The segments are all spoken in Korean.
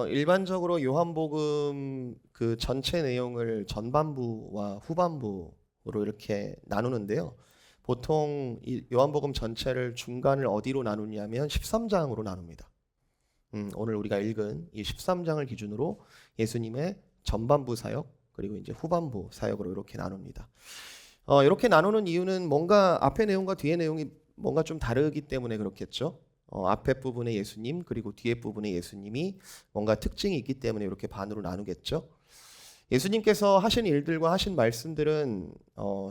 일반적으로 요한복음 그 전체 내용을 전반부와 후반부로 이렇게 나누는데요. 보통 이 요한복음 전체를 중간을 어디로 나누냐면 13장으로 나눕니다. 오늘 우리가 읽은 이 13장을 기준으로 예수님의 전반부 사역 그리고 이제 후반부 사역으로 이렇게 나눕니다. 이렇게 나누는 이유는 뭔가 앞의 내용과 뒤의 내용이 뭔가 좀 다르기 때문에 그렇겠죠. 앞에 부분에 예수님 그리고 뒤에 부분에 예수님이 뭔가 특징이 있기 때문에 이렇게 반으로 나누겠죠. 예수님께서 하신 일들과 하신 말씀들은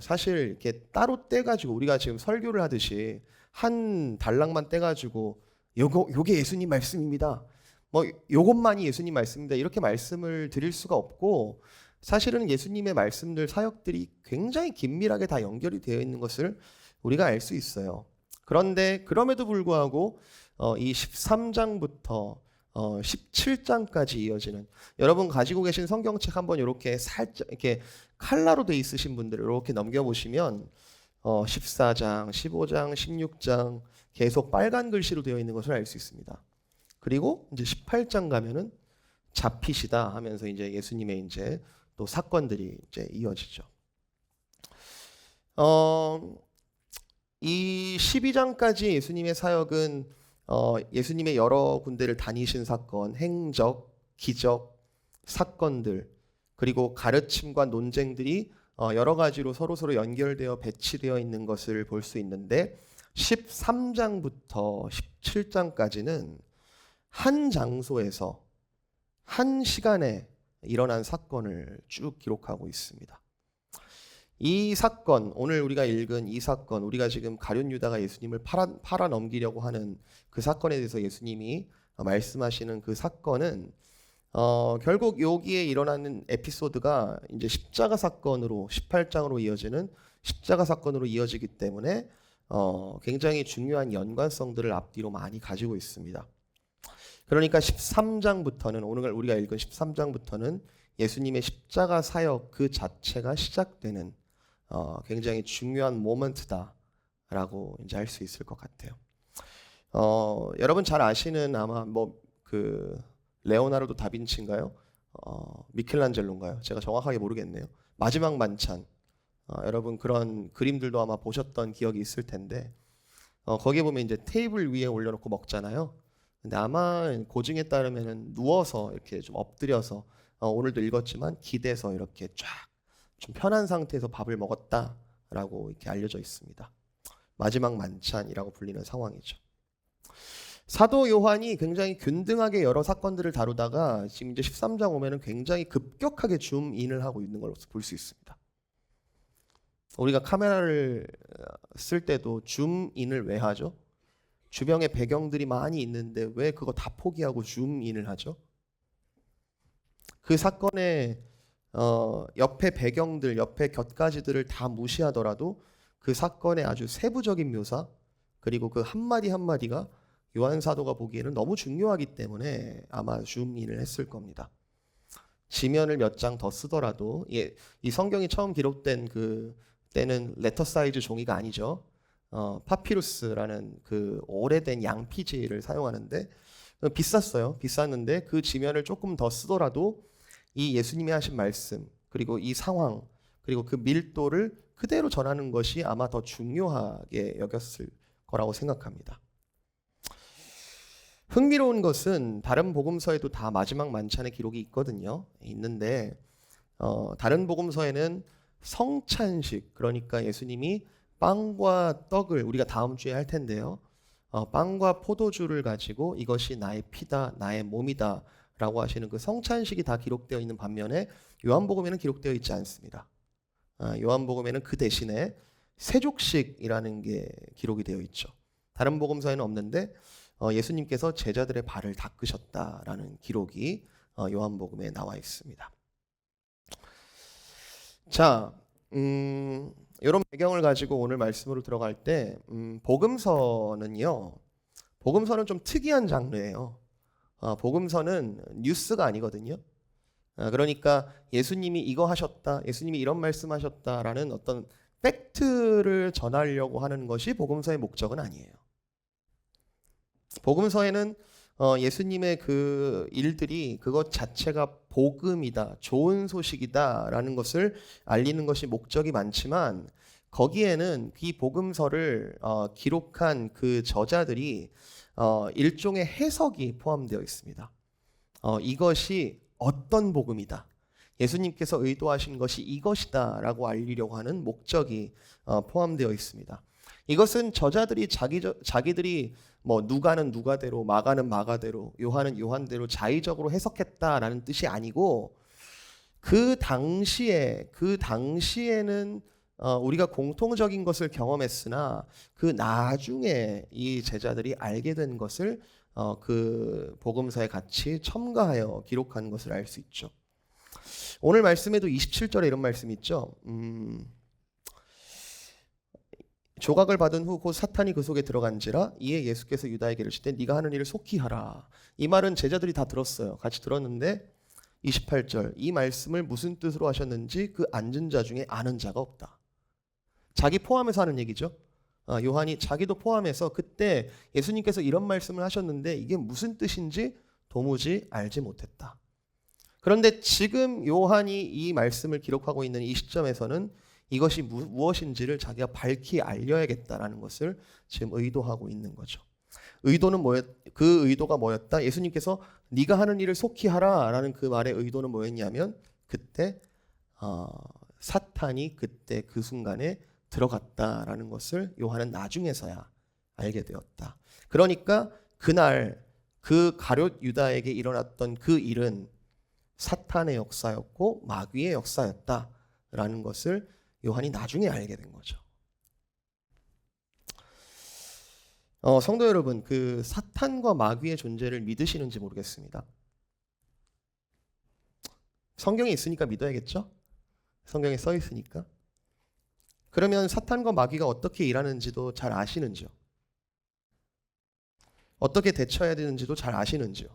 사실 이렇게 따로 떼가지고 우리가 지금 설교를 하듯이 한 단락만 떼가지고 요게 예수님 말씀입니다. 뭐 요것만이 예수님 말씀입니다. 이렇게 말씀을 드릴 수가 없고 사실은 예수님의 말씀들 사역들이 굉장히 긴밀하게 다 연결이 되어 있는 것을 우리가 알 수 있어요. 그런데 그럼에도 불구하고 이 13장부터 17장까지 이어지는 여러분 가지고 계신 성경책 한번 이렇게 살짝 이렇게 칼라로 돼 있으신 분들 이렇게 넘겨보시면 14장, 15장, 16장 계속 빨간 글씨로 되어 있는 것을 알 수 있습니다. 그리고 이제 18장 가면은 잡히시다 하면서 이제 예수님의 이제 또 사건들이 이제 이어지죠. 이 12장까지 예수님의 사역은 예수님의 여러 군데를 다니신 사건, 행적, 기적, 사건들 그리고 가르침과 논쟁들이 여러 가지로 서로 연결되어 배치되어 있는 것을 볼 수 있는데 13장부터 17장까지는 한 장소에서 한 시간에 일어난 사건을 쭉 기록하고 있습니다. 이 사건, 오늘 우리가 읽은 이 사건, 우리가 지금 가룟 유다가 예수님을 팔아 넘기려고 하는 그 사건에 대해서 예수님이 말씀하시는 그 사건은 결국 여기에 일어나는 에피소드가 이제 십자가 사건으로 18장으로 이어지는 십자가 사건으로 이어지기 때문에 굉장히 중요한 연관성들을 앞뒤로 많이 가지고 있습니다. 그러니까 13장부터는 오늘 우리가 읽은 13장부터는 예수님의 십자가 사역 그 자체가 시작되는 굉장히 중요한 모먼트다라고 이제 할 수 있을 것 같아요. 여러분 잘 아시는 아마 뭐 그 레오나르도 다빈치인가요? 미켈란젤로인가요? 제가 정확하게 모르겠네요. 마지막 만찬. 여러분 그런 그림들도 아마 보셨던 기억이 있을 텐데 거기에 보면 이제 테이블 위에 올려놓고 먹잖아요. 근데 아마 고증에 따르면은 누워서 이렇게 좀 엎드려서 오늘도 읽었지만 기대서 이렇게 쫙 좀 편한 상태에서 밥을 먹었다라고 이렇게 알려져 있습니다. 마지막 만찬이라고 불리는 상황이죠. 사도 요한이 굉장히 균등하게 여러 사건들을 다루다가 지금 이제 13장 오면은 굉장히 급격하게 줌인을 하고 있는 걸 볼 수 있습니다. 우리가 카메라를 쓸 때도 줌인을 왜 하죠? 주변에 배경들이 많이 있는데 왜 그거 다 포기하고 줌인을 하죠? 그 사건의 옆에 배경들, 옆에 곁가지들을 다 무시하더라도 그 사건의 아주 세부적인 묘사 그리고 그 한마디 한마디가 요한 사도가 보기에는 너무 중요하기 때문에 아마 줌인을 했을 겁니다. 지면을 몇 장 더 쓰더라도 이 성경이 처음 기록된 그 때는 레터 사이즈 종이가 아니죠. 파피루스라는 그 오래된 양피지를 사용하는데 비쌌어요. 비쌌는데 그 지면을 조금 더 쓰더라도 이 예수님이 하신 말씀 그리고 이 상황 그리고 그 밀도를 그대로 전하는 것이 아마 더 중요하게 여겼을 거라고 생각합니다. 흥미로운 것은 다른 복음서에도 다 마지막 만찬의 기록이 있거든요. 있는데 다른 복음서에는 성찬식 그러니까 예수님이 빵과 떡을 우리가 다음 주에 할 텐데요. 빵과 포도주를 가지고 이것이 나의 피다 나의 몸이다 라고 하시는 그 성찬식이 다 기록되어 있는 반면에 요한복음에는 기록되어 있지 않습니다. 요한복음에는 그 대신에 세족식이라는 게 기록이 되어 있죠. 다른 복음서에는 없는데 예수님께서 제자들의 발을 닦으셨다라는 기록이 요한복음에 나와 있습니다. 자, 이런 배경을 가지고 오늘 말씀으로 들어갈 때 복음서는요. 복음서는 좀 특이한 장르예요. 복음서는 뉴스가 아니거든요. 그러니까 예수님이 이거 하셨다, 예수님이 이런 말씀하셨다라는 어떤 팩트를 전하려고 하는 것이 복음서의 목적은 아니에요. 복음서에는 예수님의 그 일들이 그것 자체가 복음이다, 좋은 소식이다라는 것을 알리는 것이 목적이 많지만 거기에는 이 복음서를 기록한 그 저자들이 일종의 해석이 포함되어 있습니다. 이것이 어떤 복음이다, 예수님께서 의도하신 것이 이것이다라고 알리려고 하는 목적이 포함되어 있습니다. 이것은 저자들이 자기들이 뭐 누가는 누가대로, 마가는 마가대로, 요한은 요한대로 자의적으로 해석했다라는 뜻이 아니고 그 당시에는 우리가 공통적인 것을 경험했으나 그 나중에 이 제자들이 알게 된 것을 그 복음서에 같이 첨가하여 기록한 것을 알 수 있죠. 오늘 말씀에도 27절에 이런 말씀이 있죠. 조각을 받은 후 곧 사탄이 그 속에 들어간지라 이에 예수께서 유다에게 이르시되 네가 하는 일을 속히 하라. 이 말은 제자들이 다 들었어요. 같이 들었는데 28절 이 말씀을 무슨 뜻으로 하셨는지 그 앉은 자 중에 아는 자가 없다. 자기 포함해서 하는 얘기죠. 요한이 자기도 포함해서 그때 예수님께서 이런 말씀을 하셨는데 이게 무슨 뜻인지 도무지 알지 못했다. 그런데 지금 요한이 이 말씀을 기록하고 있는 이 시점에서는 이것이 무엇인지를 자기가 밝히 알려야겠다라는 것을 지금 의도하고 있는 거죠. 그 의도가 뭐였다? 예수님께서 네가 하는 일을 속히 하라라는 그 말의 의도는 뭐였냐면 그때 사탄이 그때 그 순간에 들어갔다라는 것을 요한은 나중에서야 알게 되었다. 그러니까 그날 그 가룟 유다에게 일어났던 그 일은 사탄의 역사였고 마귀의 역사였다라는 것을 요한이 나중에 알게 된 거죠. 성도 여러분, 그 사탄과 마귀의 존재를 믿으시는지 모르겠습니다. 성경에 있으니까 믿어야겠죠? 성경에 써 있으니까. 그러면 사탄과 마귀가 어떻게 일하는지도 잘 아시는지요? 어떻게 대처해야 되는지도 잘 아시는지요?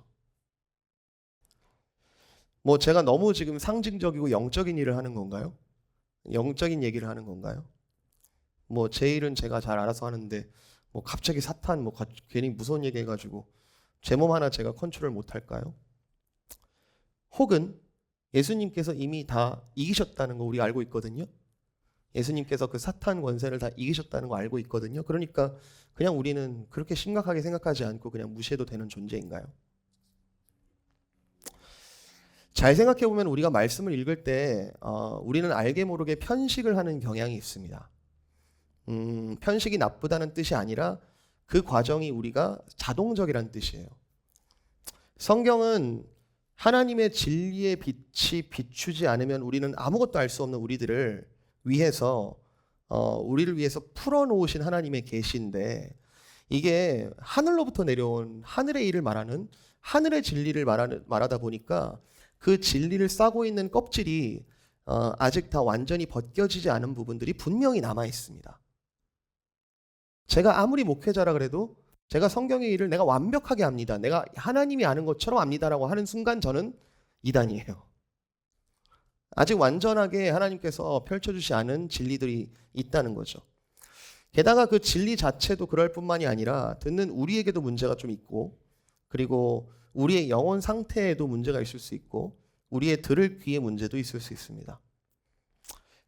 뭐 제가 너무 지금 상징적이고 영적인 일을 하는 건가요? 영적인 얘기를 하는 건가요? 뭐 제 일은 제가 잘 알아서 하는데 뭐 갑자기 사탄 뭐 괜히 무서운 얘기 해가지고 제 몸 하나 제가 컨트롤 못 할까요? 혹은 예수님께서 이미 다 이기셨다는 거 우리 알고 있거든요. 예수님께서 그 사탄 권세를 다 이기셨다는 거 알고 있거든요. 그러니까 그냥 우리는 그렇게 심각하게 생각하지 않고 그냥 무시해도 되는 존재인가요? 잘 생각해 보면 우리가 말씀을 읽을 때 우리는 알게 모르게 편식을 하는 경향이 있습니다. 편식이 나쁘다는 뜻이 아니라 그 과정이 우리가 자동적이라는 뜻이에요. 성경은 하나님의 진리의 빛이 비추지 않으면 우리는 아무것도 알 수 없는 우리들을 위해서 우리를 위해서 풀어놓으신 하나님의 계시인데 이게 하늘로부터 내려온 하늘의 일을 말하는 하늘의 진리를 말하다 보니까 그 진리를 싸고 있는 껍질이 아직 다 완전히 벗겨지지 않은 부분들이 분명히 남아 있습니다. 제가 아무리 목회자라 그래도 제가 성경의 일을 내가 완벽하게 압니다. 내가 하나님이 아는 것처럼 압니다라고 하는 순간 저는 이단이에요. 아직 완전하게 하나님께서 펼쳐주지 않은 진리들이 있다는 거죠. 게다가 그 진리 자체도 그럴 뿐만이 아니라 듣는 우리에게도 문제가 좀 있고 그리고 우리의 영혼 상태에도 문제가 있을 수 있고 우리의 들을 귀에 문제도 있을 수 있습니다.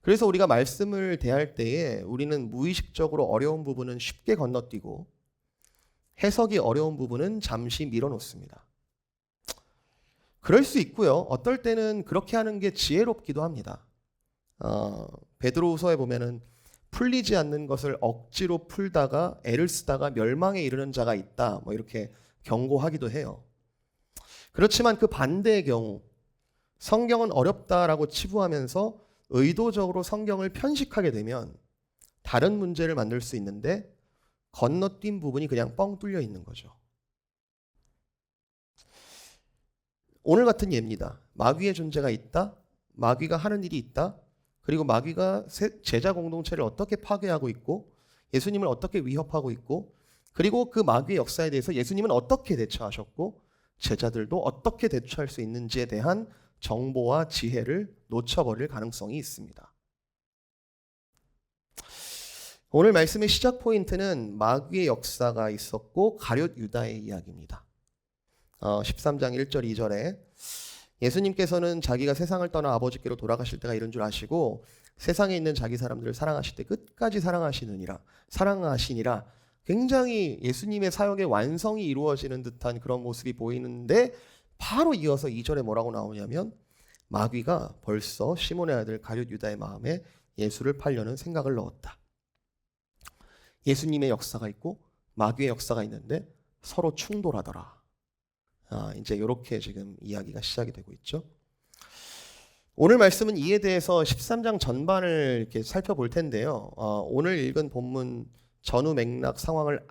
그래서 우리가 말씀을 대할 때에 우리는 무의식적으로 어려운 부분은 쉽게 건너뛰고 해석이 어려운 부분은 잠시 밀어놓습니다. 그럴 수 있고요. 어떨 때는 그렇게 하는 게 지혜롭기도 합니다. 베드로후서에 보면은 풀리지 않는 것을 억지로 풀다가 애를 쓰다가 멸망에 이르는 자가 있다. 뭐 이렇게 경고하기도 해요. 그렇지만 그 반대의 경우 성경은 어렵다라고 치부하면서 의도적으로 성경을 편식하게 되면 다른 문제를 만들 수 있는데 건너뛴 부분이 그냥 뻥 뚫려 있는 거죠. 오늘 같은 예입니다. 마귀의 존재가 있다. 마귀가 하는 일이 있다. 그리고 마귀가 제자 공동체를 어떻게 파괴하고 있고 예수님을 어떻게 위협하고 있고 그리고 그 마귀의 역사에 대해서 예수님은 어떻게 대처하셨고 제자들도 어떻게 대처할 수 있는지에 대한 정보와 지혜를 놓쳐버릴 가능성이 있습니다. 오늘 말씀의 시작 포인트는 마귀의 역사가 있었고 가룟 유다의 이야기입니다. 13장 1절 2절에 예수님께서는 자기가 세상을 떠나 아버지께로 돌아가실 때가 이런 줄 아시고 세상에 있는 자기 사람들을 사랑하실 때 끝까지 사랑하시니라. 굉장히 예수님의 사역의 완성이 이루어지는 듯한 그런 모습이 보이는데 바로 이어서 2절에 뭐라고 나오냐면 마귀가 벌써 시몬의 아들 가룟 유다의 마음에 예수를 팔려는 생각을 넣었다. 예수님의 역사가 있고 마귀의 역사가 있는데 서로 충돌하더라. 이제 이렇게 지금 이야기가 시작이 되고 있죠. 오늘 말씀은 이에 대해서 13장 전반을 이렇게 살펴볼 텐데요. 오늘 읽은 본문 전후 맥락 상황을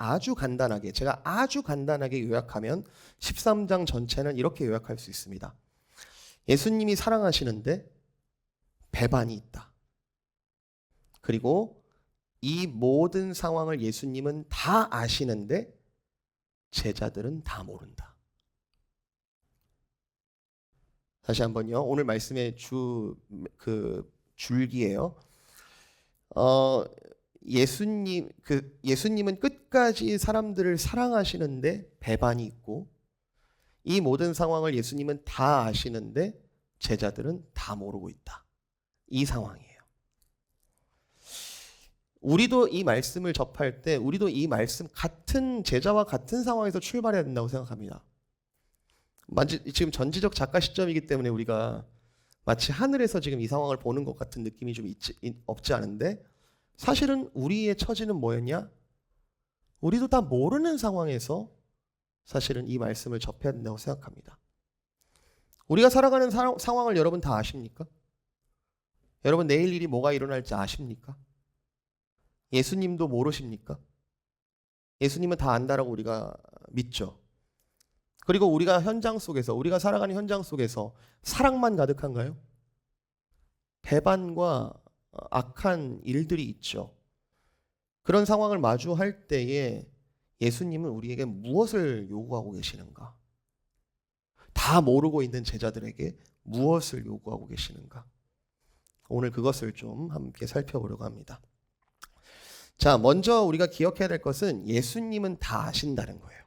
제가 아주 간단하게 요약하면 13장 전체는 이렇게 요약할 수 있습니다. 예수님이 사랑하시는데 배반이 있다. 그리고 이 모든 상황을 예수님은 다 아시는데 제자들은 다 모른다. 다시 한번요. 오늘 말씀의 줄기예요. 예수님은 끝까지 사람들을 사랑하시는데 배반이 있고 이 모든 상황을 예수님은 다 아시는데 제자들은 다 모르고 있다. 이 상황이에요. 우리도 이 말씀을 접할 때 우리도 이 말씀 같은 제자와 같은 상황에서 출발해야 된다고 생각합니다. 지금 전지적 작가 시점이기 때문에 우리가 마치 하늘에서 지금 이 상황을 보는 것 같은 느낌이 좀 없지 않은데 사실은 우리의 처지는 뭐였냐? 우리도 다 모르는 상황에서 사실은 이 말씀을 접해야 된다고 생각합니다. 우리가 살아가는 상황을 여러분 다 아십니까? 여러분 내일 일이 뭐가 일어날지 아십니까? 예수님도 모르십니까? 예수님은 다 안다라고 우리가 믿죠. 그리고 우리가 살아가는 현장 속에서 사랑만 가득한가요? 배반과 악한 일들이 있죠. 그런 상황을 마주할 때에 예수님은 우리에게 무엇을 요구하고 계시는가? 다 모르고 있는 제자들에게 무엇을 요구하고 계시는가? 오늘 그것을 좀 함께 살펴보려고 합니다. 자, 먼저 우리가 기억해야 될 것은 예수님은 다 아신다는 거예요.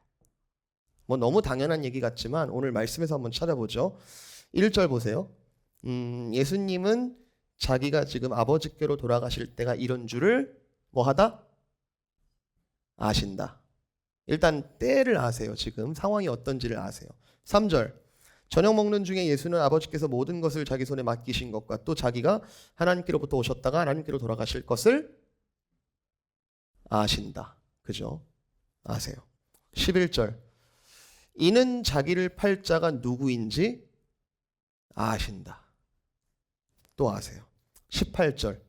너무 당연한 얘기 같지만 오늘 말씀에서 한번 찾아보죠. 1절 보세요. 예수님은 자기가 지금 아버지께로 돌아가실 때가 이런 줄을 뭐하다? 아신다. 일단 때를 아세요. 지금 상황이 어떤지를 아세요. 3절. 저녁 먹는 중에 예수는 아버지께서 모든 것을 자기 손에 맡기신 것과 또 자기가 하나님께로부터 오셨다가 하나님께로 돌아가실 것을 아신다. 그죠? 아세요. 11절. 이는 자기를 팔 자가 누구인지 아신다. 또 아세요. 18절.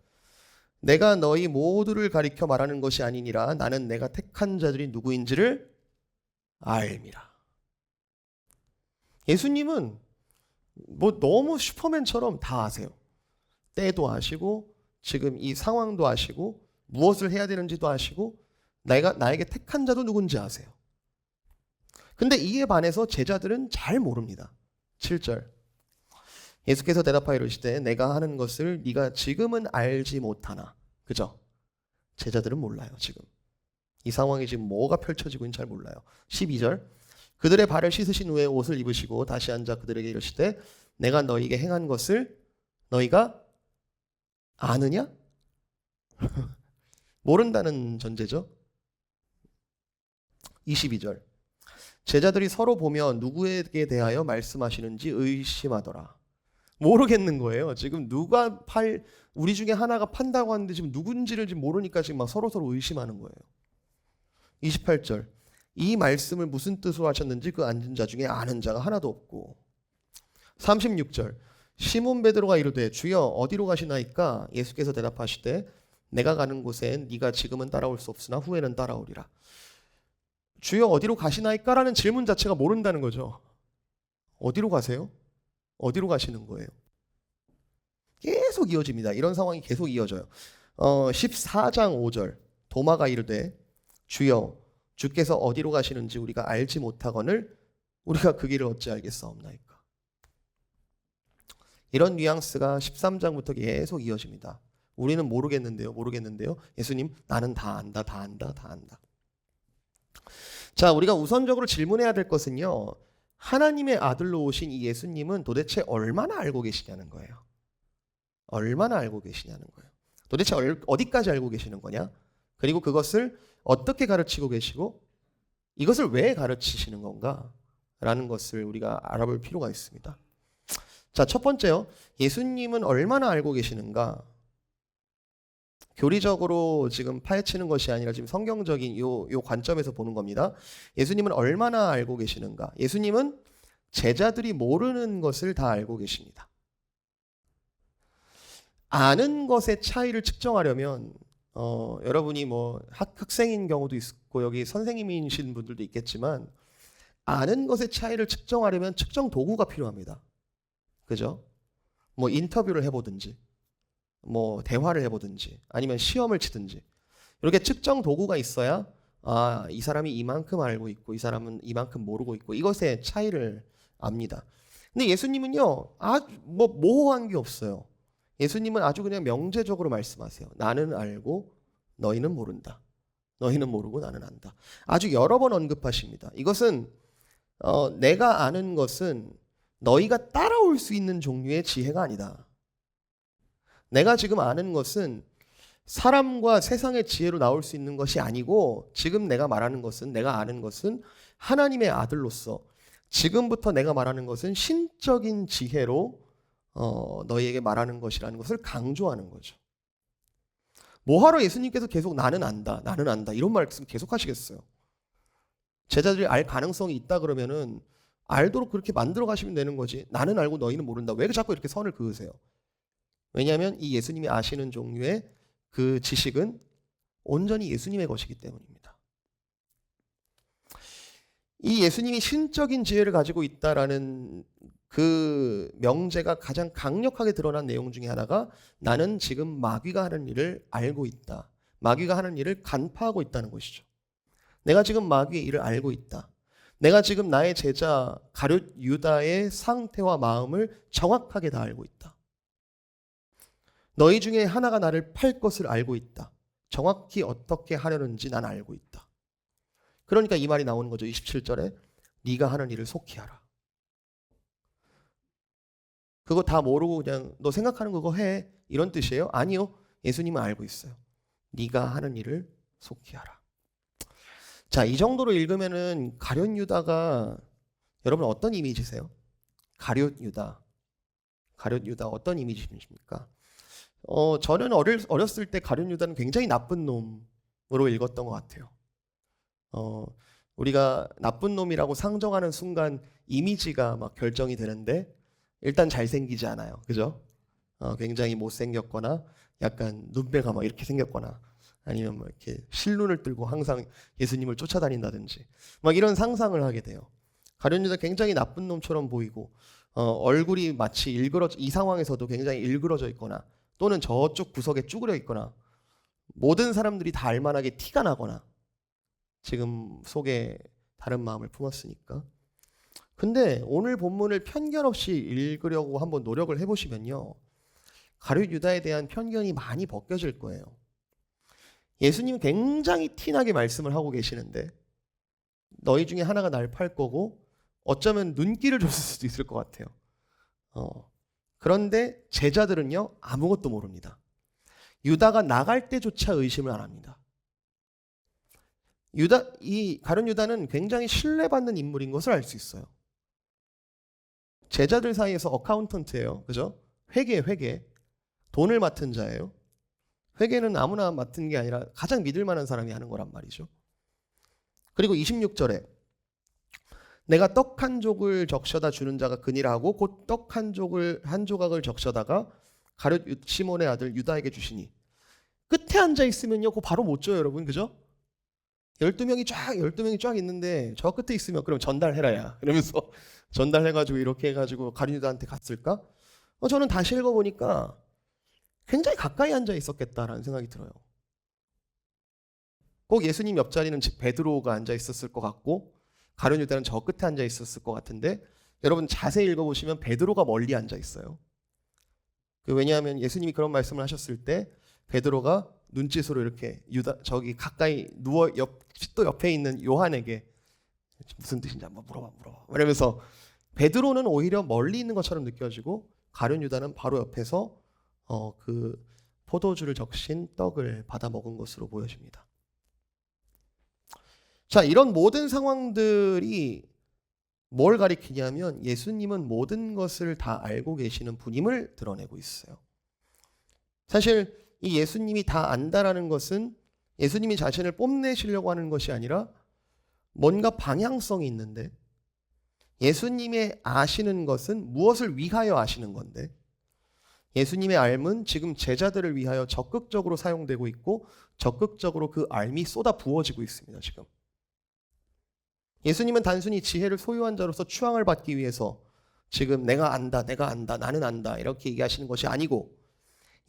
내가 너희 모두를 가리켜 말하는 것이 아니니라. 나는 내가 택한 자들이 누구인지를 알미라. 예수님은 너무 슈퍼맨처럼 다 아세요. 때도 아시고 지금 이 상황도 아시고 무엇을 해야 되는지도 아시고 나에게 택한 자도 누군지 아세요. 근데 이에 반해서 제자들은 잘 모릅니다. 7절. 예수께서 대답하여 이르시되 내가 하는 것을 네가 지금은 알지 못하나. 그죠? 제자들은 몰라요. 지금 이 상황이 지금 뭐가 펼쳐지고 있는지 잘 몰라요. 12절. 그들의 발을 씻으신 후에 옷을 입으시고 다시 앉아 그들에게 이르시되 내가 너희에게 행한 것을 너희가 아느냐? 모른다는 전제죠. 22절. 제자들이 서로 보며 누구에게 대하여 말씀하시는지 의심하더라. 모르겠는 거예요. 지금 우리 중에 하나가 판다고 하는데 지금 누군지를 지금 모르니까 지금 막 서로 의심하는 거예요. 28절. 이 말씀을 무슨 뜻으로 하셨는지 그 앉은 자 중에 아는 자가 하나도 없고. 36절. 시몬 베드로가 이르되 주여 어디로 가시나이까? 예수께서 대답하시되 내가 가는 곳엔 네가 지금은 따라올 수 없으나 후에는 따라오리라. 주여 어디로 가시나이까? 라는 질문 자체가 모른다는 거죠. 어디로 가세요? 어디로 가시는 거예요? 계속 이어집니다. 이런 상황이 계속 이어져요. 14장 5절. 도마가 이르되 주여 주께서 어디로 가시는지 우리가 알지 못하거늘 우리가 그 길을 어찌 알겠사옵나이까. 이런 뉘앙스가 13장부터 계속 이어집니다. 우리는 모르겠는데요. 예수님 나는 다 안다. 자, 우리가 우선적으로 질문해야 될 것은요. 하나님의 아들로 오신 이 예수님은 도대체 얼마나 알고 계시냐는 거예요. 얼마나 알고 계시냐는 거예요. 도대체 어디까지 알고 계시는 거냐? 그리고 그것을 어떻게 가르치고 계시고 이것을 왜 가르치시는 건가? 라는 것을 우리가 알아볼 필요가 있습니다. 자, 첫 번째요. 예수님은 얼마나 알고 계시는가? 교리적으로 지금 파헤치는 것이 아니라 지금 성경적인 요 관점에서 보는 겁니다. 예수님은 얼마나 알고 계시는가? 예수님은 제자들이 모르는 것을 다 알고 계십니다. 아는 것의 차이를 측정하려면 여러분이 뭐 학생인 경우도 있고 여기 선생님이신 분들도 있겠지만 아는 것의 차이를 측정하려면 측정 도구가 필요합니다. 그죠? 뭐 인터뷰를 해보든지 뭐 대화를 해보든지 아니면 시험을 치든지 이렇게 측정 도구가 있어야 이 사람이 이만큼 알고 있고 이 사람은 이만큼 모르고 있고 이것의 차이를 압니다. 근데 예수님은요 아주 뭐 모호한 게 없어요. 예수님은 아주 그냥 명제적으로 말씀하세요. 나는 알고 너희는 모른다. 너희는 모르고 나는 안다. 아주 여러 번 언급하십니다. 이것은 내가 아는 것은 너희가 따라올 수 있는 종류의 지혜가 아니다. 내가 지금 아는 것은 사람과 세상의 지혜로 나올 수 있는 것이 아니고 지금 내가 말하는 것은 내가 아는 것은 하나님의 아들로서 지금부터 내가 말하는 것은 신적인 지혜로 너희에게 말하는 것이라는 것을 강조하는 거죠. 뭐하러 예수님께서 계속 나는 안다 이런 말씀 계속 하시겠어요? 제자들이 알 가능성이 있다 그러면은 알도록 그렇게 만들어 가시면 되는 거지. 나는 알고 너희는 모른다. 왜 자꾸 이렇게 선을 그으세요? 왜냐하면 이 예수님이 아시는 종류의 그 지식은 온전히 예수님의 것이기 때문입니다. 이 예수님이 신적인 지혜를 가지고 있다라는 그 명제가 가장 강력하게 드러난 내용 중에 하나가 나는 지금 마귀가 하는 일을 알고 있다. 마귀가 하는 일을 간파하고 있다는 것이죠. 내가 지금 마귀의 일을 알고 있다. 내가 지금 나의 제자 가룟 유다의 상태와 마음을 정확하게 다 알고 있다. 너희 중에 하나가 나를 팔 것을 알고 있다. 정확히 어떻게 하려는지 난 알고 있다. 그러니까 이 말이 나오는 거죠. 27절에 네가 하는 일을 속히 하라. 그거 다 모르고 그냥 너 생각하는 그거 해. 이런 뜻이에요? 아니요. 예수님은 알고 있어요. 네가 하는 일을 속히 하라. 자, 이 정도로 읽으면은 가룟 유다가 여러분 어떤 이미지세요? 가룟 유다 어떤 이미지십니까? 저는 어렸을 때 가룟 유다는 굉장히 나쁜 놈으로 읽었던 것 같아요. 우리가 나쁜 놈이라고 상정하는 순간 이미지가 막 결정이 되는데 일단 잘생기지 않아요. 그죠? 굉장히 못생겼거나 약간 눈배가 막 이렇게 생겼거나 아니면 뭐 이렇게 실눈을 들고 항상 예수님을 쫓아다닌다든지 막 이런 상상을 하게 돼요. 가룟 유다 굉장히 나쁜 놈처럼 보이고 얼굴이 마치 이 상황에서도 굉장히 일그러져 있거나 또는 저쪽 구석에 쭈그려 있거나 모든 사람들이 다 알만하게 티가 나거나 지금 속에 다른 마음을 품었으니까. 근데 오늘 본문을 편견 없이 읽으려고 한번 노력을 해보시면요. 가룟 유다에 대한 편견이 많이 벗겨질 거예요. 예수님은 굉장히 티나게 말씀을 하고 계시는데 너희 중에 하나가 날 팔 거고 어쩌면 눈길을 줬을 수도 있을 것 같아요. 그런데 제자들은요 아무것도 모릅니다. 유다가 나갈 때조차 의심을 안 합니다. 이 가룟 유다는 굉장히 신뢰받는 인물인 것을 알 수 있어요. 제자들 사이에서 어카운턴트예요. 그죠? 회계. 돈을 맡은 자예요. 회계는 아무나 맡은 게 아니라 가장 믿을 만한 사람이 하는 거란 말이죠. 그리고 26절에 내가 떡 한 족을 적셔다 주는 자가 그니라 하고 곧 떡 한 조각을 적셔다가 가룟 시몬의 아들 유다에게 주시니. 끝에 앉아 있으면요 그거 바로 못 줘요, 여러분. 그죠? 12명이 쫙 있는데 저 끝에 있으면 그럼 전달해라야 이러면서 전달해가지고 이렇게 해가지고 가룟 유다한테 갔을까? 저는 다시 읽어보니까 굉장히 가까이 앉아 있었겠다라는 생각이 들어요. 꼭 예수님 옆자리는 베드로가 앉아 있었을 것 같고 가룟 유다는 저 끝에 앉아 있었을 것 같은데 여러분 자세히 읽어보시면 베드로가 멀리 앉아 있어요. 왜냐하면 예수님이 그런 말씀을 하셨을 때 베드로가 눈짓으로 이렇게 저기 가까이 또 옆에 있는 요한에게 무슨 뜻인지 한번 물어봐. 이러면서 베드로는 오히려 멀리 있는 것처럼 느껴지고 가룟 유다는 바로 옆에서 그 포도주를 적신 떡을 받아 먹은 것으로 보여집니다. 자, 이런 모든 상황들이 뭘 가리키냐면 예수님은 모든 것을 다 알고 계시는 분임을 드러내고 있어요. 사실 이 예수님이 다 안다라는 것은 예수님이 자신을 뽐내시려고 하는 것이 아니라 뭔가 방향성이 있는데, 예수님의 아시는 것은 무엇을 위하여 아시는 건데, 예수님의 알은 지금 제자들을 위하여 적극적으로 사용되고 있고 적극적으로 그 알이 쏟아 부어지고 있습니다. 지금 예수님은 단순히 지혜를 소유한 자로서 추앙을 받기 위해서 지금 내가 안다, 나는 안다 이렇게 얘기하시는 것이 아니고,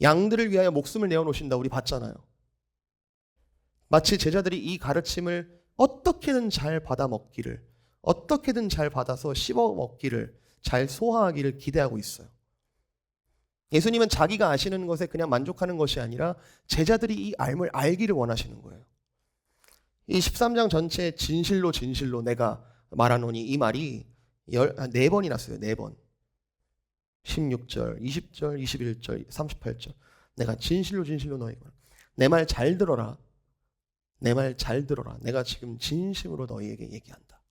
양들을 위하여 목숨을 내어놓으신다 우리 봤잖아요. 마치 제자들이 이 가르침을 어떻게든 잘 받아 먹기를, 어떻게든 잘 받아서 씹어 먹기를, 잘 소화하기를 기대하고 있어요. 예수님은 자기가 아시는 것에 그냥 만족하는 것이 아니라 제자들이 이 알을 알기를 원하시는 거예요. 이 13장 전체에 진실로 내가 말하노니 이 말이 4번이나 써요. 4번. 16절, 20절, 21절, 38절. 내가 진실로 너에게 내 말 잘 들어라. 내 말 잘 들어라. 내가 지금 진심으로 너희에게 얘기한다.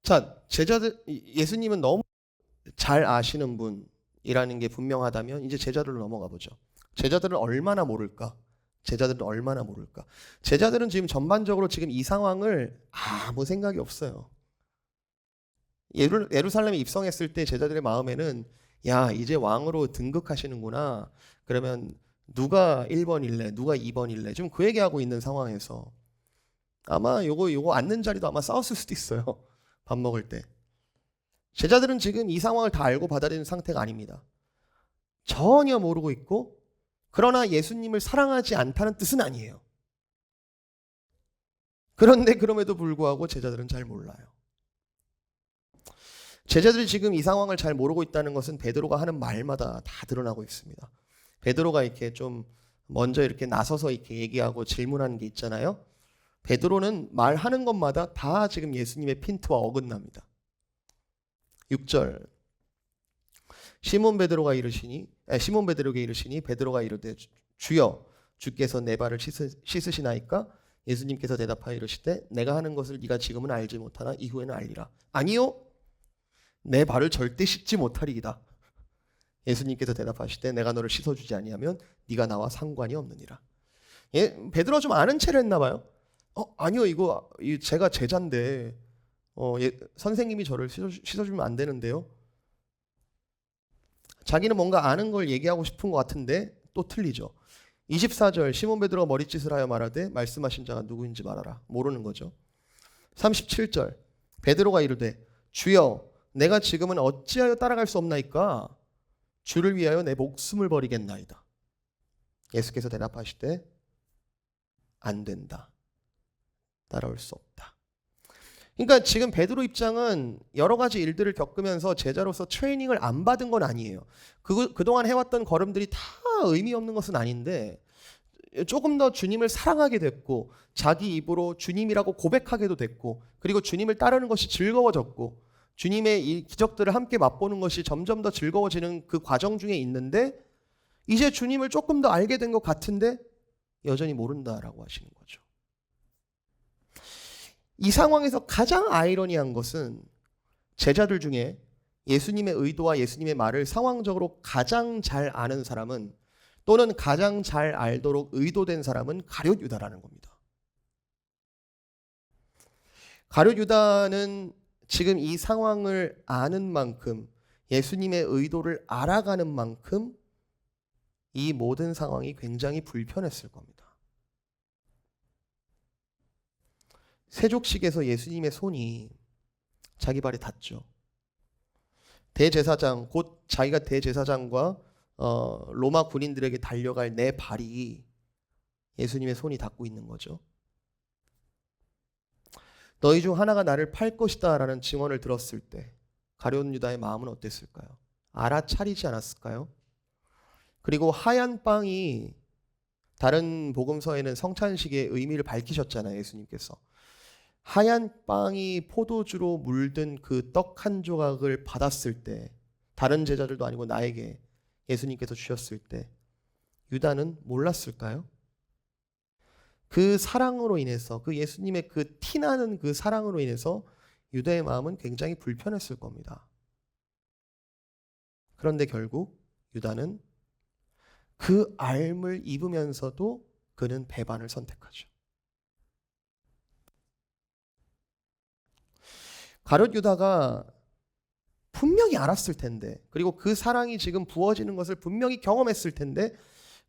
자, 제자들, 예수님은 너무 잘 아시는 분이라는 게 분명하다면 이제 제자들로 넘어가 보죠. 제자들은 얼마나 모를까? 제자들은 지금 전반적으로 지금 이 상황을 아무 생각이 없어요. 예루살렘에 입성했을 때 제자들의 마음에는 야, 이제 왕으로 등극하시는구나. 그러면 누가 1번일래? 누가 2번일래? 지금 그 얘기하고 있는 상황에서 아마 요거 앉는 자리도 아마 싸웠을 수도 있어요. 밥 먹을 때. 제자들은 지금 이 상황을 다 알고 받아들이는 상태가 아닙니다. 전혀 모르고 있고, 그러나 예수님을 사랑하지 않다는 뜻은 아니에요. 그런데 그럼에도 불구하고 제자들은 잘 몰라요. 제자들이 지금 이 상황을 잘 모르고 있다는 것은 베드로가 하는 말마다 다 드러나고 있습니다. 베드로가 이렇게 좀 먼저 이렇게 나서서 이렇게 얘기하고 질문하는 게 있잖아요. 베드로는 말하는 것마다 다 지금 예수님의 핀트와 어긋납니다. 6절. 시몬 베드로에게 이르시니 베드로가 이르되 주여 주께서 내 발을 씻으시나이까? 예수님께서 대답하여 이르시되 내가 하는 것을 네가 지금은 알지 못하나 이후에는 알리라. 아니요, 내 발을 절대 씻지 못하리이다. 예수님께서 대답하시되 내가 너를 씻어주지 아니하면 네가 나와 상관이 없느니라. 베드로가 좀 아는 체를 했나 봐요. 아니요, 이거 제가 제자인데 선생님이 저를 씻어주면 안 되는데요. 자기는 뭔가 아는 걸 얘기하고 싶은 것 같은데 또 틀리죠. 24절 시몬 베드로가 머리짓을 하여 말하되 말씀하신 자가 누구인지 말하라. 모르는 거죠. 37절 베드로가 이르되 주여 내가 지금은 어찌하여 따라갈 수 없나이까? 주를 위하여 내 목숨을 버리겠나이다. 예수께서 대답하시되 안 된다. 따라올 수 없다. 그러니까 지금 베드로 입장은 여러 가지 일들을 겪으면서 제자로서 트레이닝을 안 받은 건 아니에요. 그동안 해왔던 걸음들이 다 의미 없는 것은 아닌데 조금 더 주님을 사랑하게 됐고 자기 입으로 주님이라고 고백하게도 됐고 그리고 주님을 따르는 것이 즐거워졌고 주님의 이 기적들을 함께 맛보는 것이 점점 더 즐거워지는 그 과정 중에 있는데 이제 주님을 조금 더 알게 된 것 같은데 여전히 모른다라고 하시는 거죠. 이 상황에서 가장 아이러니한 것은 제자들 중에 예수님의 의도와 예수님의 말을 상황적으로 가장 잘 아는 사람은 또는 가장 잘 알도록 의도된 사람은 가룟 유다라는 겁니다. 가룟 유다는 지금 이 상황을 아는 만큼 예수님의 의도를 알아가는 만큼 이 모든 상황이 굉장히 불편했을 겁니다. 세족식에서 예수님의 손이 자기 발에 닿죠. 대제사장, 곧 자기가 대제사장과 로마 군인들에게 달려갈 내 발이 예수님의 손이 닿고 있는 거죠. 너희 중 하나가 나를 팔 것이다 라는 증언을 들었을 때 가룟 유다의 마음은 어땠을까요? 알아차리지 않았을까요? 그리고 하얀 빵이 다른 복음서에는 성찬식의 의미를 밝히셨잖아요, 예수님께서. 하얀 빵이 포도주로 물든 그 떡 한 조각을 받았을 때, 다른 제자들도 아니고 나에게 예수님께서 주셨을 때 유다는 몰랐을까요? 그 사랑으로 인해서, 그 예수님의 그 티나는 그 사랑으로 인해서 유다의 마음은 굉장히 불편했을 겁니다. 그런데 결국 유다는 그 앓음을 입으면서도 그는 배반을 선택하죠. 가룟 유다가 분명히 알았을 텐데, 그리고 그 사랑이 지금 부어지는 것을 분명히 경험했을 텐데,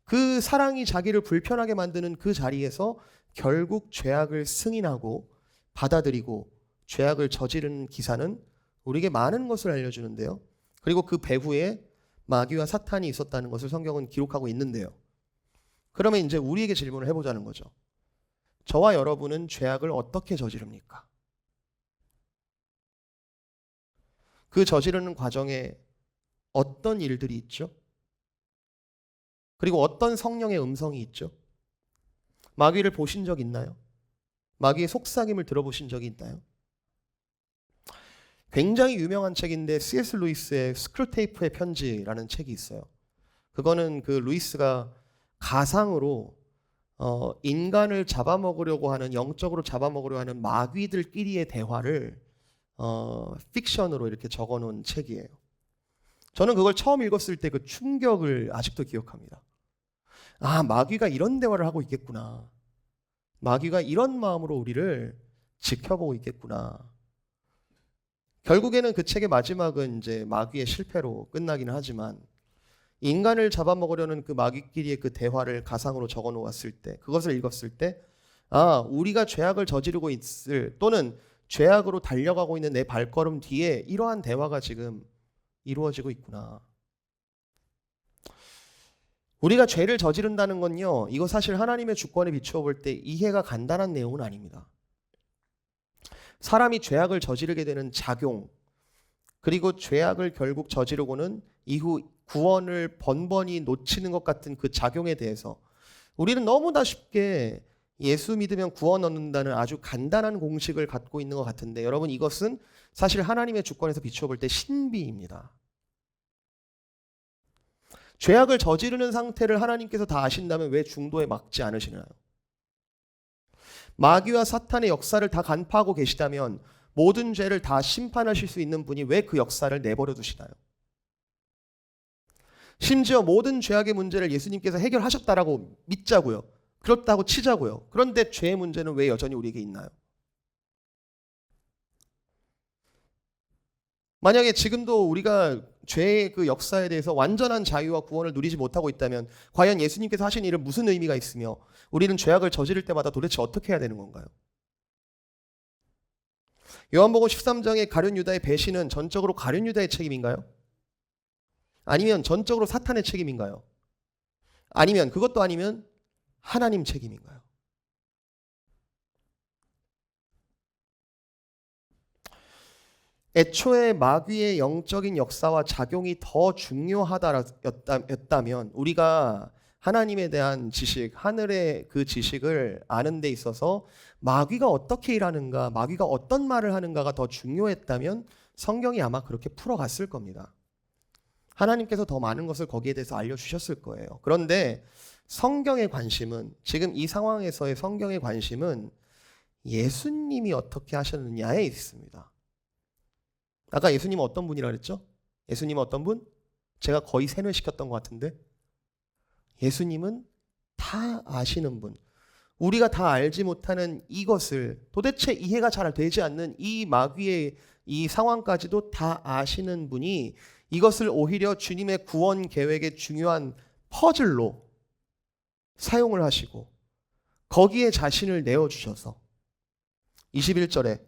그 사랑이 자기를 불편하게 만드는 그 자리에서 결국 죄악을 승인하고 받아들이고 죄악을 저지르는 기사는 우리에게 많은 것을 알려주는데요. 그리고 그 배후에 마귀와 사탄이 있었다는 것을 성경은 기록하고 있는데요. 그러면 이제 우리에게 질문을 해보자는 거죠. 저와 여러분은 죄악을 어떻게 저지릅니까? 그 저지르는 과정에 어떤 일들이 있죠? 그리고 어떤 성령의 음성이 있죠? 마귀를 보신 적 있나요? 마귀의 속삭임을 들어보신 적이 있나요? 굉장히 유명한 책인데 C.S. 루이스의 스크루테이프의 편지라는 책이 있어요. 그거는 그 루이스가 가상으로 인간을 잡아먹으려고 하는, 영적으로 잡아먹으려고 하는 마귀들끼리의 대화를 픽션으로 이렇게 적어놓은 책이에요. 저는 그걸 처음 읽었을 때 그 충격을 아직도 기억합니다. 아, 마귀가 이런 대화를 하고 있겠구나. 마귀가 이런 마음으로 우리를 지켜보고 있겠구나. 결국에는 그 책의 마지막은 이제 마귀의 실패로 끝나기는 하지만, 인간을 잡아먹으려는 그 마귀끼리의 그 대화를 가상으로 적어 놓았을 때, 그것을 읽었을 때, 아, 우리가 죄악을 저지르고 있을, 또는 죄악으로 달려가고 있는 내 발걸음 뒤에 이러한 대화가 지금 이루어지고 있구나. 우리가 죄를 저지른다는 건요, 이거 사실 하나님의 주권에 비추어 볼 때 이해가 간단한 내용은 아닙니다. 사람이 죄악을 저지르게 되는 작용, 그리고 죄악을 결국 저지르고는 이후 구원을 번번이 놓치는 것 같은 그 작용에 대해서 우리는 너무나 쉽게 예수 믿으면 구원 얻는다는 아주 간단한 공식을 갖고 있는 것 같은데, 여러분, 이것은 사실 하나님의 주권에서 비추어 볼 때 신비입니다. 죄악을 저지르는 상태를 하나님께서 다 아신다면 왜 중도에 막지 않으시나요? 마귀와 사탄의 역사를 다 간파하고 계시다면 모든 죄를 다 심판하실 수 있는 분이 왜 그 역사를 내버려 두시나요? 심지어 모든 죄악의 문제를 예수님께서 해결하셨다라고 믿자고요. 그렇다고 치자고요. 그런데 죄의 문제는 왜 여전히 우리에게 있나요? 만약에 지금도 우리가 죄의 그 역사에 대해서 완전한 자유와 구원을 누리지 못하고 있다면 과연 예수님께서 하신 일은 무슨 의미가 있으며 우리는 죄악을 저지를 때마다 도대체 어떻게 해야 되는 건가요? 요한복음 13장의 가룟 유다의 배신은 전적으로 가룟 유다의 책임인가요? 아니면 전적으로 사탄의 책임인가요? 아니면 그것도 아니면 하나님 책임인가요? 애초에 마귀의 영적인 역사와 작용이 더 중요하다였다면 우리가 하나님에 대한 지식, 하늘의 그 지식을 아는 데 있어서 마귀가 어떻게 일하는가, 마귀가 어떤 말을 하는가가 더 중요했다면 성경이 아마 그렇게 풀어갔을 겁니다. 하나님께서 더 많은 것을 거기에 대해서 알려주셨을 거예요. 그런데 성경의 관심은, 지금 이 상황에서의 성경의 관심은 예수님이 어떻게 하셨느냐에 있습니다. 아까 예수님은 어떤 분이라 그랬죠? 예수님은 어떤 분? 제가 거의 세뇌시켰던 것 같은데, 예수님은 다 아시는 분, 우리가 다 알지 못하는 이것을, 도대체 이해가 잘 되지 않는 이 마귀의 이 상황까지도 다 아시는 분이 이것을 오히려 주님의 구원 계획의 중요한 퍼즐로 사용을 하시고 거기에 자신을 내어주셔서 21절에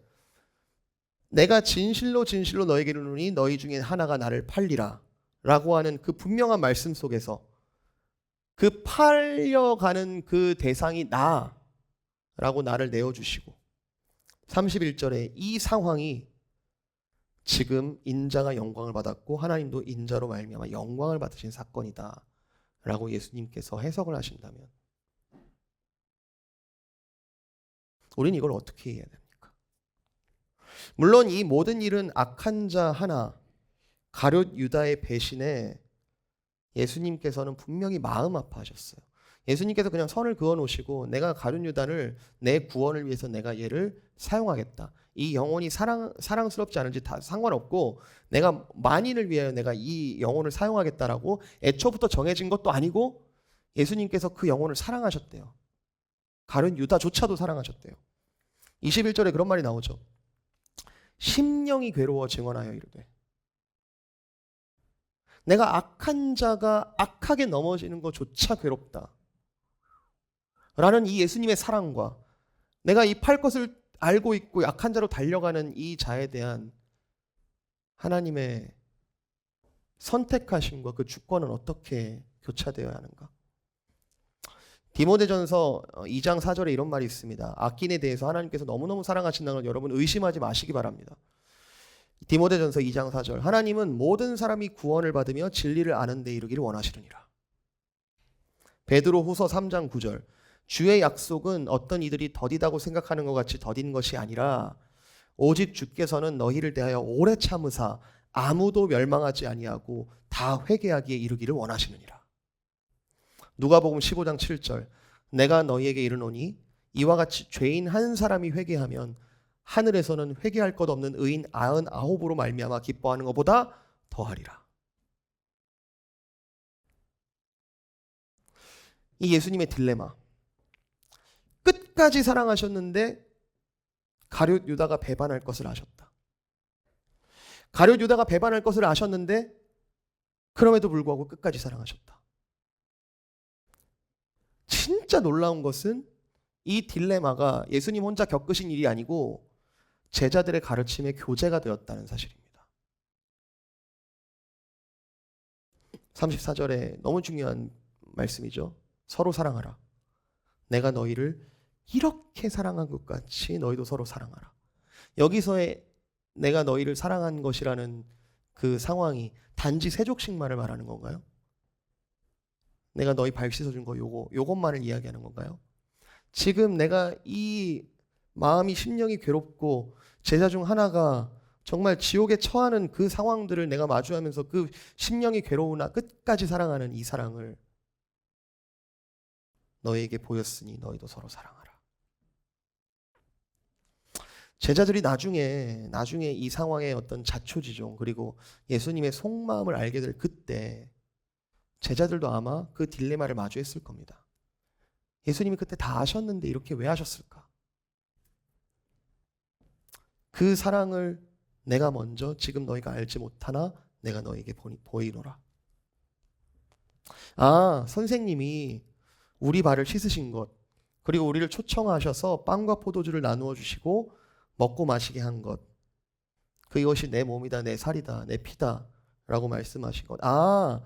내가 진실로 진실로 너에게 이르노니 너희 중에 하나가 나를 팔리라 라고 하는 그 분명한 말씀 속에서 그 팔려가는 그 대상이 나라고 나를 내어주시고 31절에 이 상황이 지금 인자가 영광을 받았고 하나님도 인자로 말미암아 영광을 받으신 사건이다 라고 예수님께서 해석을 하신다면 우리는 이걸 어떻게 이해해야 됩니까? 물론 이 모든 일은 악한 자 하나, 가룟 유다의 배신에 예수님께서는 분명히 마음 아파하셨어요. 예수님께서 그냥 선을 그어 놓으시고 내가 가룟 유다를 내 구원을 위해서 내가 얘를 사용하겠다. 이 영혼이 사랑스럽지 않은지 다 상관없고 내가 만인을 위하여 내가 이 영혼을 사용하겠다라고 애초부터 정해진 것도 아니고 예수님께서 그 영혼을 사랑하셨대요. 가룟 유다조차도 사랑하셨대요. 21절에 그런 말이 나오죠. 심령이 괴로워 증언하여 이르되, 내가 악한 자가 악하게 넘어지는 것조차 괴롭다 라는 이 예수님의 사랑과 내가 이 팔 것을 알고 있고 악한 자로 달려가는 이 자에 대한 하나님의 선택하심과 그 주권은 어떻게 교차되어야 하는가? 디모데전서 2장 4절에 이런 말이 있습니다. 악인에 대해서 하나님께서 너무너무 사랑하신다는 걸 여러분 의심하지 마시기 바랍니다. 디모데전서 2장 4절, 하나님은 모든 사람이 구원을 받으며 진리를 아는 데 이르기를 원하시느니라. 베드로후서 3장 9절, 주의 약속은 어떤 이들이 더디다고 생각하는 것 같이 더딘 것이 아니라 오직 주께서는 너희를 대하여 오래 참으사 아무도 멸망하지 아니하고 다 회개하기에 이르기를 원하시느니라. 누가복음 15장 7절, 내가 너희에게 이르노니 이와 같이 죄인 한 사람이 회개하면 하늘에서는 회개할 것 없는 의인 99으로 말미암아 기뻐하는 것보다 더하리라. 이 예수님의 딜레마, 끝까지 사랑하셨는데 가룟 유다가 배반할 것을 아셨다. 가룟 유다가 배반할 것을 아셨는데 그럼에도 불구하고 끝까지 사랑하셨다. 진짜 놀라운 것은 이 딜레마가 예수님 혼자 겪으신 일이 아니고 제자들의 가르침의 교재가 되었다는 사실입니다. 34절에 너무 중요한 말씀이죠. 서로 사랑하라. 내가 너희를 이렇게 사랑한 것 같이 너희도 서로 사랑하라. 여기서의 내가 너희를 사랑한 것이라는 그 상황이 단지 세족식만을 말하는 건가요? 내가 너희 발 씻어준 거 요것만을 이야기하는 건가요? 지금 내가 이 마음이 심령이 괴롭고 제자 중 하나가 정말 지옥에 처하는 그 상황들을 내가 마주하면서 그 심령이 괴로우나 끝까지 사랑하는 이 사랑을 너희에게 보였으니 너희도 서로 사랑하라. 제자들이 나중에 이 상황의 어떤 자초지종 그리고 예수님의 속마음을 알게 될 그때 제자들도 아마 그 딜레마를 마주했을 겁니다. 예수님이 그때 다 아셨는데 이렇게 왜 하셨을까? 그 사랑을 내가 먼저 지금 너희가 알지 못하나 내가 너희에게 보이노라. 아, 선생님이 우리 발을 씻으신 것, 그리고 우리를 초청하셔서 빵과 포도주를 나누어 주시고 먹고 마시게 한 것, 그것이 내 몸이다, 내 살이다, 내 피다 라고 말씀하신 것. 아,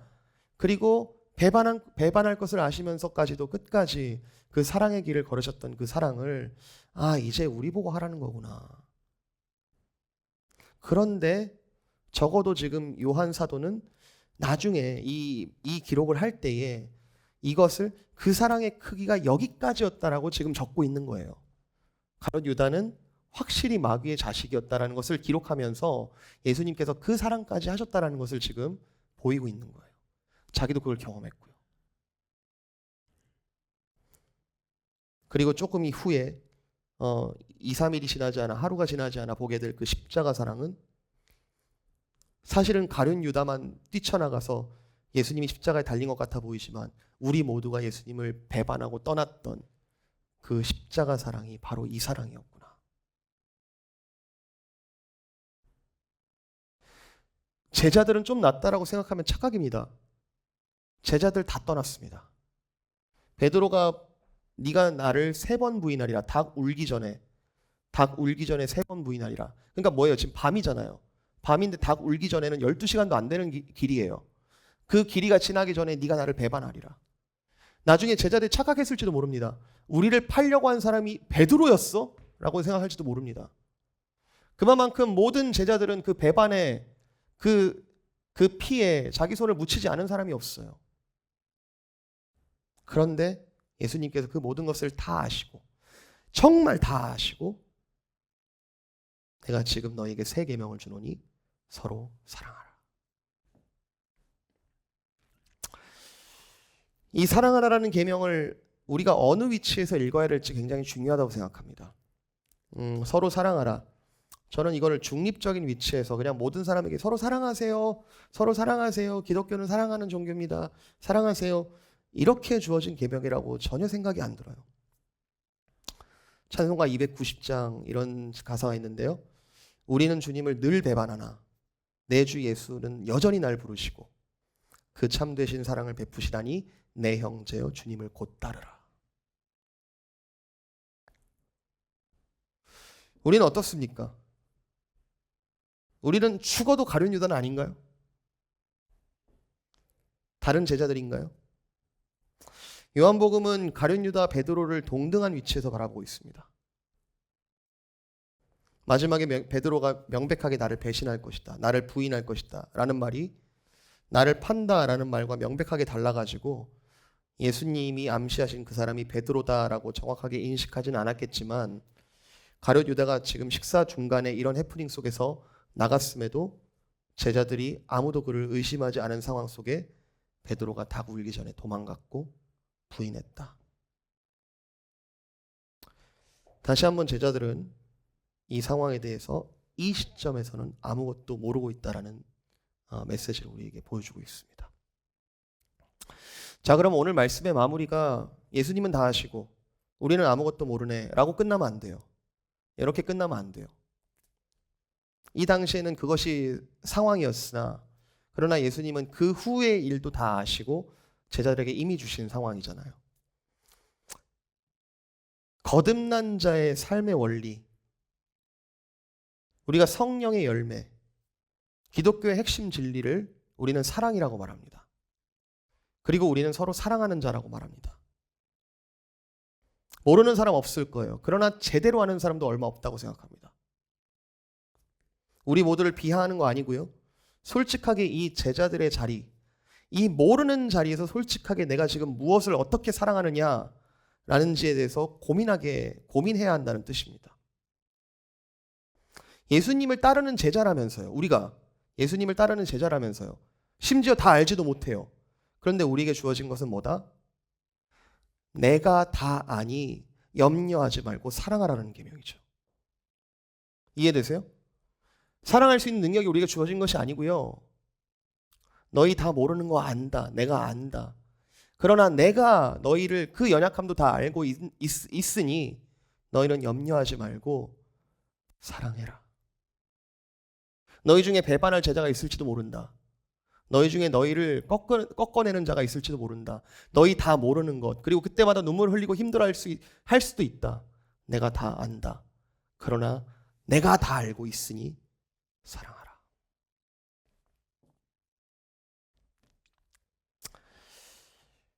그리고 배반할 것을 아시면서까지도 끝까지 그 사랑의 길을 걸으셨던 그 사랑을 이제 우리 보고 하라는 거구나. 그런데 적어도 지금 요한 사도는 나중에 이 기록을 할 때에 이것을 그 사랑의 크기가 여기까지였다라고 지금 적고 있는 거예요. 가룟 유다는 확실히 마귀의 자식이었다라는 것을 기록하면서 예수님께서 그 사랑까지 하셨다라는 것을 지금 보이고 있는 거예요. 자기도 그걸 경험했고요. 그리고 조금 이후에 2, 3일이 지나지 않아 하루가 지나지 않아 보게 될 그 십자가 사랑은 사실은 가룟 유다만 뛰쳐나가서 예수님이 십자가에 달린 것 같아 보이지만 우리 모두가 예수님을 배반하고 떠났던 그 십자가 사랑이 바로 이 사랑이었구나. 제자들은 좀 낫다라고 생각하면 착각입니다. 제자들 다 떠났습니다. 베드로가 네가 나를 3번 부인하리라. 닭 울기 전에 3번 부인하리라. 그러니까 뭐예요? 지금 밤이잖아요. 밤인데 닭 울기 전에는 12시간도 안 되는 길이에요. 그 길이가 지나기 전에 네가 나를 배반하리라. 나중에 제자들이 착각했을지도 모릅니다. 우리를 팔려고 한 사람이 베드로였어? 라고 생각할지도 모릅니다. 그만큼 모든 제자들은 그 배반에 그 피에 자기 손을 묻히지 않은 사람이 없어요. 그런데 예수님께서 그 모든 것을 다 아시고 정말 다 아시고 내가 지금 너에게 새 계명을 주노니 서로 사랑하라. 이 사랑하라라는 계명을 우리가 어느 위치에서 읽어야 될지 굉장히 중요하다고 생각합니다. 서로 사랑하라. 저는 이거를 중립적인 위치에서 그냥 모든 사람에게 서로 사랑하세요. 서로 사랑하세요. 기독교는 사랑하는 종교입니다. 사랑하세요. 이렇게 주어진 계명이라고 전혀 생각이 안 들어요. 찬송가 290장 이런 가사가 있는데요. 우리는 주님을 늘 배반하나 내 주 예수는 여전히 날 부르시고 그 참되신 사랑을 베푸시다니 내 형제여 주님을 곧 따르라. 우리는 어떻습니까? 우리는 죽어도 가룟 유다는 아닌가요? 다른 제자들인가요? 요한복음은 가룟 유다 베드로를 동등한 위치에서 바라보고 있습니다. 마지막에 베드로가 명백하게 나를 배신할 것이다, 나를 부인할 것이다 라는 말이 나를 판다 라는 말과 명백하게 달라가지고 예수님이 암시하신 그 사람이 베드로다라고 정확하게 인식하지는 않았겠지만 가룟 유다가 지금 식사 중간에 이런 해프닝 속에서 나갔음에도 제자들이 아무도 그를 의심하지 않은 상황 속에 베드로가 닭 울기 전에 도망갔고 부인했다. 다시 한번 제자들은 이 상황에 대해서 이 시점에서는 아무것도 모르고 있다라는 메시지를 우리에게 보여주고 있습니다. 자, 그럼 오늘 말씀의 마무리가 예수님은 다 아시고 우리는 아무것도 모르네 라고 끝나면 안 돼요. 이렇게 끝나면 안 돼요. 이 당시에는 그것이 상황이었으나 그러나 예수님은 그 후의 일도 다 아시고 제자들에게 이미 주신 상황이잖아요. 거듭난 자의 삶의 원리, 우리가 성령의 열매, 기독교의 핵심 진리를 우리는 사랑이라고 말합니다. 그리고 우리는 서로 사랑하는 자라고 말합니다. 모르는 사람 없을 거예요. 그러나 제대로 아는 사람도 얼마 없다고 생각합니다. 우리 모두를 비하하는 거 아니고요. 솔직하게 이 제자들의 자리, 이 모르는 자리에서 솔직하게 내가 지금 무엇을 어떻게 사랑하느냐라는지에 대해서 고민해야 한다는 뜻입니다. 예수님을 따르는 제자라면서요. 우리가 예수님을 따르는 제자라면서요. 심지어 다 알지도 못해요. 그런데 우리에게 주어진 것은 뭐다? 내가 다 아니 염려하지 말고 사랑하라는 계명이죠. 이해되세요? 사랑할 수 있는 능력이 우리에게 주어진 것이 아니고요. 너희 다 모르는 거 안다. 내가 안다. 그러나 내가 너희를 그 연약함도 다 알고 있으니 너희는 염려하지 말고 사랑해라. 너희 중에 배반할 제자가 있을지도 모른다. 너희 중에 너희를 꺾어내는 자가 있을지도 모른다. 너희 다 모르는 것, 그리고 그때마다 눈물 흘리고 힘들어할 수도 있다. 내가 다 안다. 그러나 내가 다 알고 있으니 사랑하라.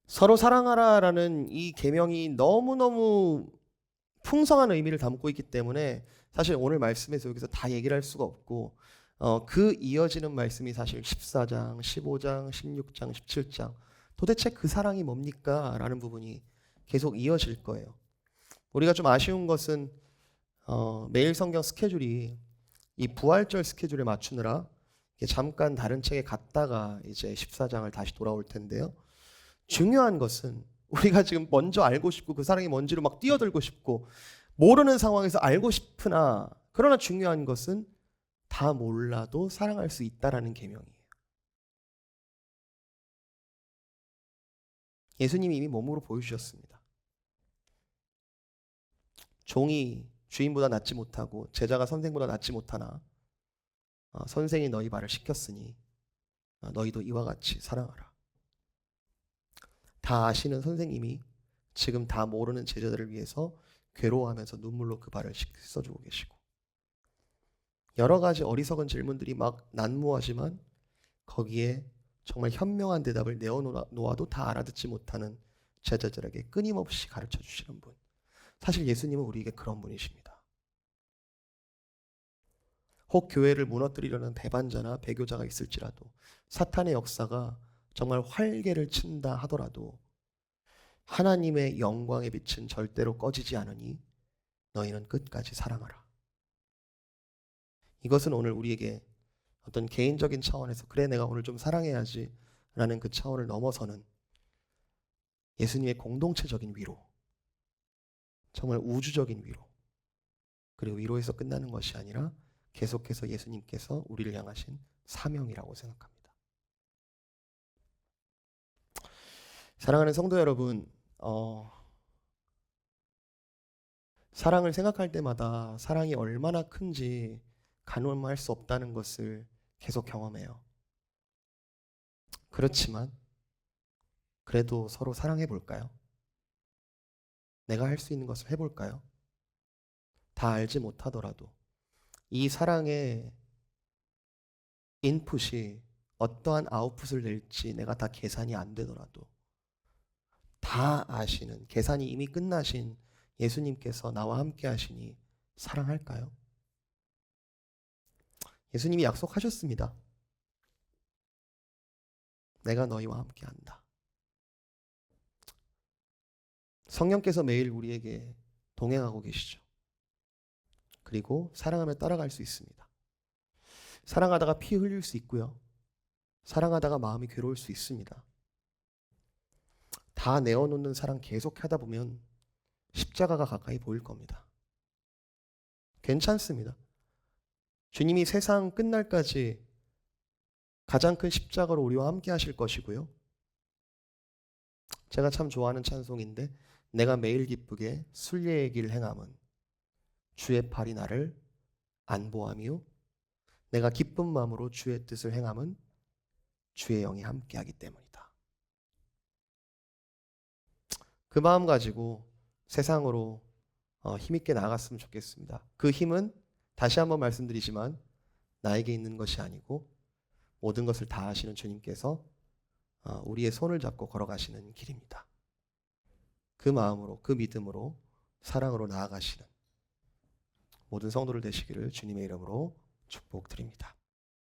서로 사랑하라라는 이 계명이 너무너무 풍성한 의미를 담고 있기 때문에 사실 오늘 말씀에서 여기서 다 얘기를 할 수가 없고 그 이어지는 말씀이 사실 14장, 15장, 16장, 17장 도대체 그 사랑이 뭡니까? 라는 부분이 계속 이어질 거예요. 우리가 좀 아쉬운 것은 매일 성경 스케줄이 이 부활절 스케줄에 맞추느라 잠깐 다른 책에 갔다가 이제 14장을 다시 돌아올 텐데요. 중요한 것은 우리가 지금 먼저 알고 싶고 그 사랑이 뭔지로 막 뛰어들고 싶고 모르는 상황에서 알고 싶으나 그러나 중요한 것은 다 몰라도 사랑할 수 있다라는 계명이에요. 예수님이 이미 몸으로 보여주셨습니다. 종이 주인보다 낫지 못하고 제자가 선생보다 낫지 못하나 선생이 너희 발을 씻겼으니 너희도 이와 같이 사랑하라. 다 아시는 선생님이 지금 다 모르는 제자들을 위해서 괴로워하면서 눈물로 그 발을 씻어주고 계시고 여러 가지 어리석은 질문들이 막 난무하지만 거기에 정말 현명한 대답을 내어놓아도 다 알아듣지 못하는 제자들에게 끊임없이 가르쳐 주시는 분. 사실 예수님은 우리에게 그런 분이십니다. 혹 교회를 무너뜨리려는 배반자나 배교자가 있을지라도 사탄의 역사가 정말 활개를 친다 하더라도 하나님의 영광의 빛은 절대로 꺼지지 않으니 너희는 끝까지 사랑하라. 이것은 오늘 우리에게 어떤 개인적인 차원에서 그래 내가 오늘 좀 사랑해야지 라는 그 차원을 넘어서는 예수님의 공동체적인 위로, 정말 우주적인 위로, 그리고 위로에서 끝나는 것이 아니라 계속해서 예수님께서 우리를 향하신 사명이라고 생각합니다. 사랑하는 성도 여러분, 사랑을 생각할 때마다 사랑이 얼마나 큰지 가늠할 수 없다는 것을 계속 경험해요. 그렇지만 그래도 서로 사랑해 볼까요? 내가 할 수 있는 것을 해볼까요? 다 알지 못하더라도 이 사랑의 인풋이 어떠한 아웃풋을 낼지 내가 다 계산이 안 되더라도 다 아시는, 계산이 이미 끝나신 예수님께서 나와 함께 하시니 사랑할까요? 예수님이 약속하셨습니다. 내가 너희와 함께 한다. 성령께서 매일 우리에게 동행하고 계시죠. 그리고 사랑하며 따라갈 수 있습니다. 사랑하다가 피 흘릴 수 있고요. 사랑하다가 마음이 괴로울 수 있습니다. 다 내어놓는 사랑 계속 하다 보면 십자가가 가까이 보일 겁니다. 괜찮습니다. 주님이 세상 끝날까지 가장 큰 십자가로 우리와 함께 하실 것이고요. 제가 참 좋아하는 찬송인데 내가 매일 기쁘게 순례의 길 행함은 주의 팔이 나를 안보함이요 내가 기쁜 마음으로 주의 뜻을 행함은 주의 영이 함께하기 때문이다. 그 마음 가지고 세상으로 힘있게 나아갔으면 좋겠습니다. 그 힘은 다시 한번 말씀드리지만 나에게 있는 것이 아니고 모든 것을 다 하시는 주님께서 우리의 손을 잡고 걸어가시는 길입니다. 그 마음으로, 그 믿음으로, 사랑으로 나아가시는 모든 성도들 되시기를 주님의 이름으로 축복드립니다.